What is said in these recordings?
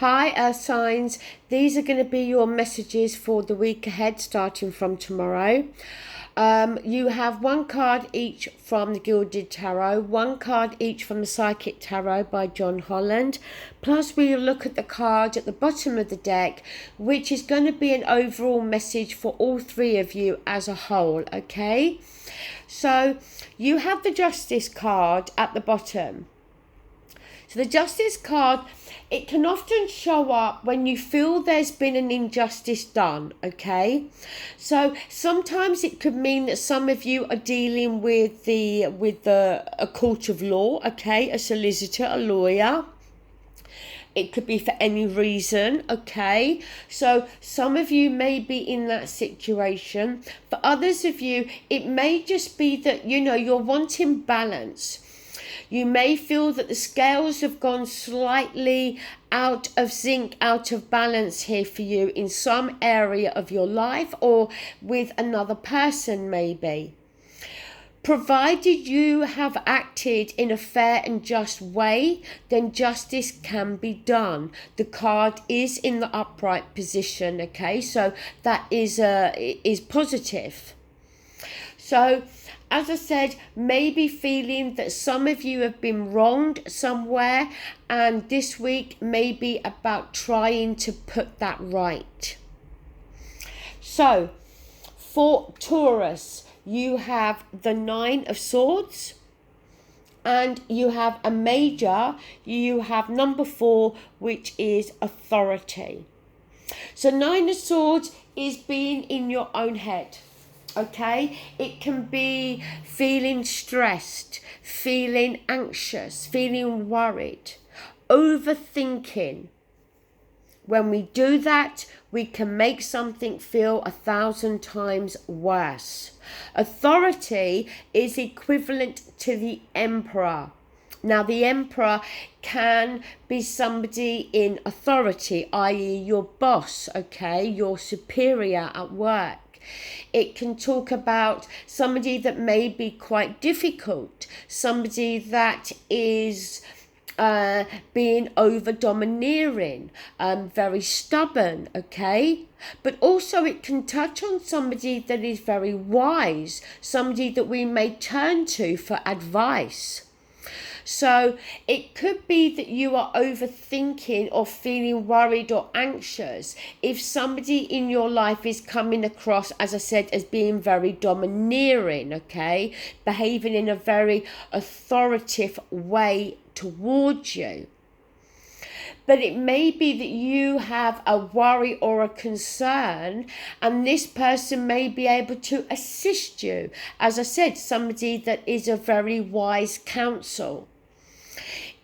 Hi, Earth signs. These are going to be your messages for the week ahead, starting from tomorrow. You have one card each from the Gilded Tarot, one card each from the Psychic Tarot by John Holland. Plus, we'll look at the card at the bottom of the deck, which is going to be an overall message for all three of you as a whole, okay? So, you have the Justice card at the bottom. So the Justice card, it can often show up when you feel there's been an injustice done, okay? So sometimes it could mean that some of you are dealing with a court of law, okay? A solicitor, a lawyer. It could be for any reason, okay? So some of you may be in that situation. For others of you, it may just be that, you're wanting balance. You may feel that the scales have gone slightly out of sync, out of balance here for you in some area of your life or with another person maybe. Provided you have acted in a fair and just way, then justice can be done. The card is in the upright position, okay? So that is positive. So, as I said, maybe feeling that some of you have been wronged somewhere, and this week may be about trying to put that right. So, for Taurus, you have the Nine of Swords, and you have a major, you have number 4, which is authority. So, Nine of Swords is being in your own head. Okay, it can be feeling stressed, feeling anxious, feeling worried, overthinking. When we do that, we can make something feel 1,000 times worse. Authority is equivalent to the emperor. Now, the emperor can be somebody in authority, i.e. your boss, okay, your superior at work. It can talk about somebody that may be quite difficult, somebody that is being over domineering, very stubborn, okay? But also it can touch on somebody that is very wise, somebody that we may turn to for advice. So it could be that you are overthinking or feeling worried or anxious if somebody in your life is coming across, as I said, as being very domineering, okay? Behaving in a very authoritative way towards you. But it may be that you have a worry or a concern, and this person may be able to assist you. As I said, somebody that is a very wise counsel.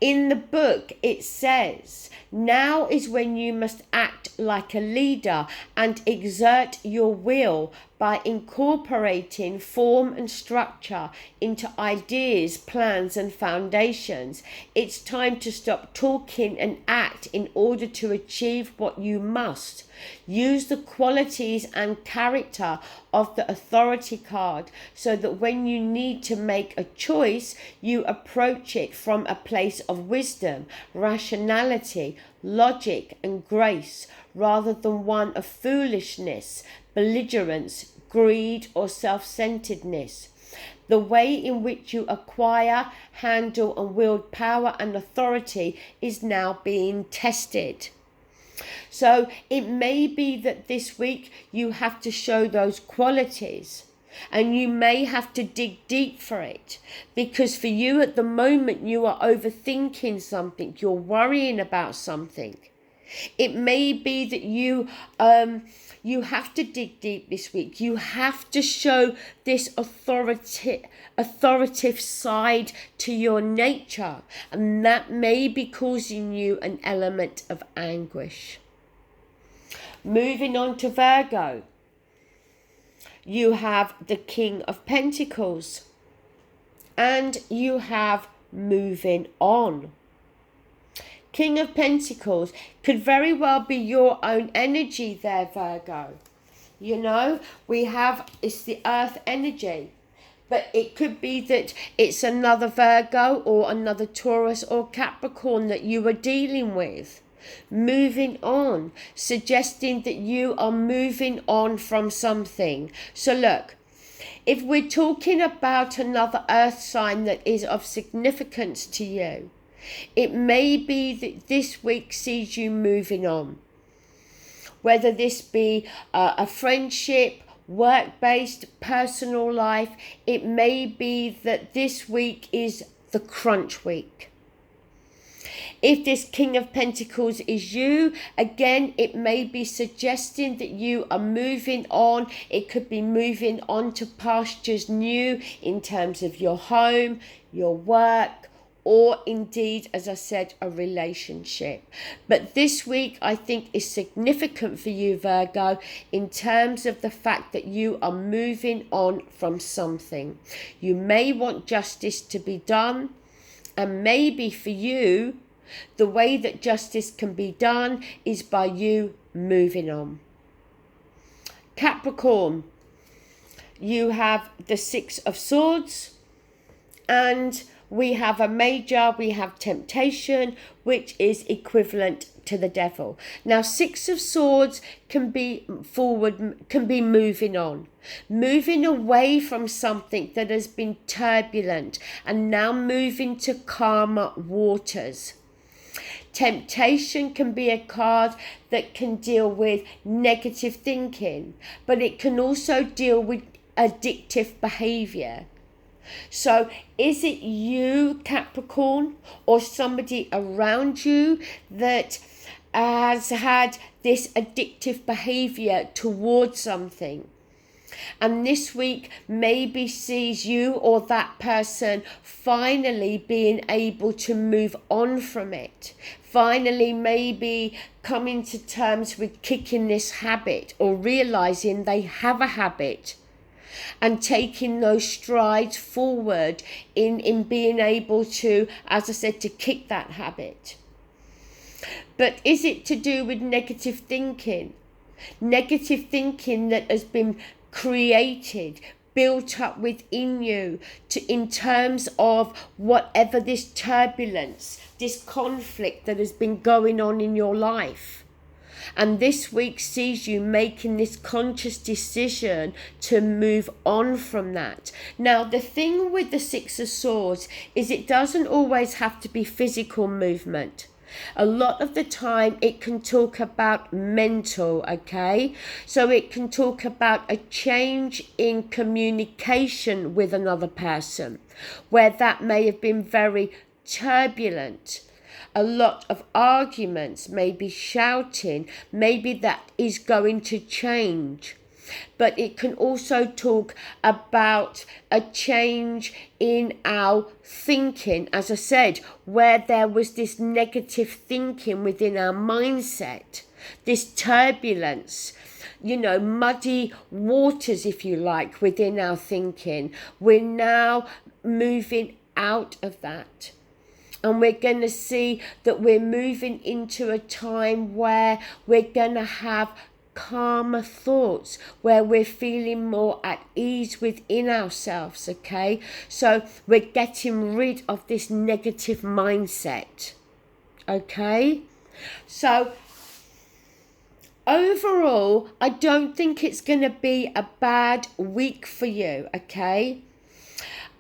In the book, it says, now is when you must act like a leader and exert your will by incorporating form and structure into ideas, plans, and foundations. It's time to stop talking and act in order to achieve what you must. Use the qualities and character of the authority card so that when you need to make a choice, you approach it from a place of wisdom, rationality, logic, and grace, rather than one of foolishness, belligerence, greed, or self-centeredness. The way in which you acquire, handle, and wield power and authority is now being tested. So it may be that this week you have to show those qualities, and you may have to dig deep for it, because for you at the moment you are overthinking something, you're worrying about something. It may be that you have to dig deep this week. You have to show this authoritative side to your nature, and that may be causing you an element of anguish. Moving on to Virgo, you have the King of Pentacles, and you have moving on. King of Pentacles could very well be your own energy there, Virgo. It's the earth energy. But it could be that it's another Virgo or another Taurus or Capricorn that you are dealing with. moving on, suggesting that you are moving on from something. So look, if we're talking about another earth sign that is of significance to you, it may be that this week sees you moving on. Whether this be a friendship, work-based, personal life, it may be that this week is the crunch week. If this King of Pentacles is you, again, it may be suggesting that you are moving on. It could be moving on to pastures new in terms of your home, your work, or indeed, as I said, a relationship. But this week, I think, is significant for you, Virgo, in terms of the fact that you are moving on from something. You may want justice to be done, and maybe for you, the way that justice can be done is by you moving on. Capricorn, you have the Six of Swords, and we have a major, we have temptation, which is equivalent to the devil. Now, Six of Swords can be forward, can be moving on, moving away from something that has been turbulent and now moving to calmer waters. Temptation can be a card that can deal with negative thinking, but it can also deal with addictive behavior. So is it you, Capricorn, or somebody around you that has had this addictive behavior towards something? And this week maybe sees you or that person finally being able to move on from it. Finally maybe coming to terms with kicking this habit, or realizing they have a habit, and taking those strides forward in being able to, as I said, to kick that habit. But is it to do with negative thinking? Negative thinking that has been created, built up within you in terms of whatever this turbulence, this conflict that has been going on in your life. And this week sees you making this conscious decision to move on from that. Now, the thing with the Six of Swords is it doesn't always have to be physical movement. A lot of the time it can talk about mental, okay? So it can talk about a change in communication with another person, where that may have been very turbulent. A lot of arguments, maybe shouting, maybe that is going to change. But it can also talk about a change in our thinking, as I said, where there was this negative thinking within our mindset, this turbulence, muddy waters, if you like, within our thinking. We're now moving out of that. And we're going to see that we're moving into a time where we're going to have calmer thoughts, where we're feeling more at ease within ourselves, okay? So we're getting rid of this negative mindset, okay? So overall, I don't think it's going to be a bad week for you, okay?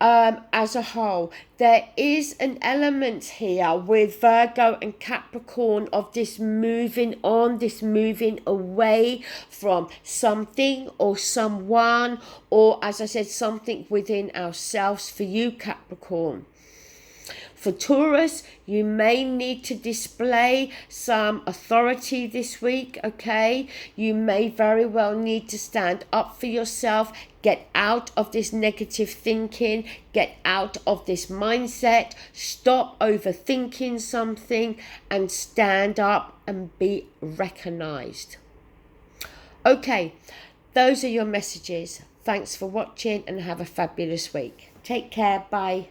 As a whole, there is an element here with Virgo and Capricorn of this moving on, this moving away from something or someone, or as I said, something within ourselves for you, Capricorn. For Taurus, you may need to display some authority this week, okay? You may very well need to stand up for yourself, get out of this negative thinking, get out of this mindset, stop overthinking something, and stand up and be recognized. Okay, those are your messages. Thanks for watching and have a fabulous week. Take care. Bye.